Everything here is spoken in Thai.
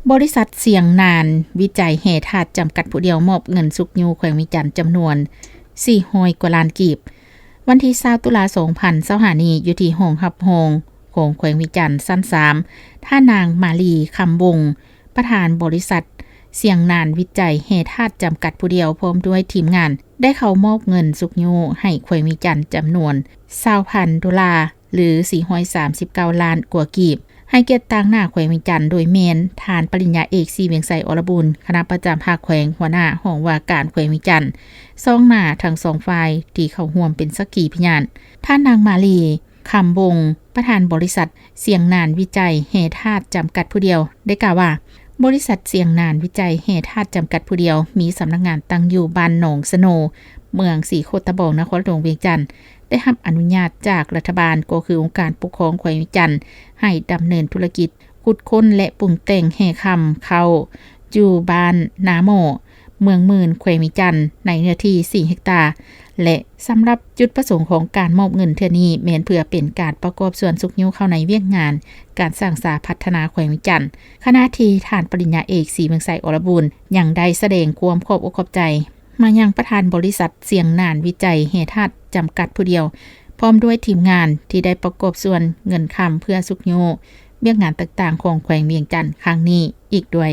บริษัทเสียงนานวิจัยแห่ธาตุจำกัดผู้เดียวมอบเงินสุกยูแขวงวิจันทร์จำนวน400 กว่าล้านกีบวันที่20ตุลาคม2025นี้อยู่ที่โรงรับโรงของแขวงวิจันทร์ชั้น3ท่านางมาลีคำวงประธานบริษัทเสียงนานวิจัยแห่ธาตุจำกัดผู้เดียวพร้อมด้วยทีมงานได้เข้ามอบเงินสุกยูให้แขวงวิจันทร์จำนวน$20,000หรือ439ล้านกว่ากีบให้เกียรติต่างหน้าแขวงวิจันทร์โดยเมนฐานปริญญาเอกศรีเวียงไสอรบุญคณะประจำภาคแขวงหัวหน้าห้องว่าการแขวงวิจันทร์ซ่องหน้าทั้งสองฝ่ายที่เข้าร่วมเป็นสักขีพยานท่านนางมาลีคำวงประธานบริษัทเสียงนานวิจัยแห่ธาตุจำกัดผู้เดียวได้กล่าวว่าบริษัทเสียงนานวิจัยแห่ธาตุจำกัดผู้เดียวมีสำนักงานตั้งอยู่บ้านหนองสโนเมืองสีโคตะบองนครหลวงเวียงจันทน์ได้รับอนุญาตจากรัฐบาลก็คือองค์การปกครองแขวงวิจันทน์ให้ดำเนินธุรกิจขุดค้นและปรุงแต่งแห่คำเข้าอยู่บ้านนาโมเมืองมื่นแขวงวิจันทน์ในเนื้อที่4เฮกตาร์และสำหรับจุดประสงค์ของการมอบเงินเทื่อนี้แม้นเพื่อเป็นการประกอบส่วนสุกยิ้วเข้าในเวียกงานการสร้างสาพัฒนาแขวงวิจันทน์ขณะที่ท่านปริญญาเอกศรีเมืองไสอรบุญยังได้แสดงความขอบอกขอบใจมายังประธานบริษัทเสียงนานวิจัยแห่ธาตุจำกัดผู้เดียวพร้อมด้วยทีมงานที่ได้ประกอบส่วนเงินคำเพื่อสุกยิ้วเวียกงานต่างๆของแขวงเวียงจันทน์ครั้งนี้อีกด้วย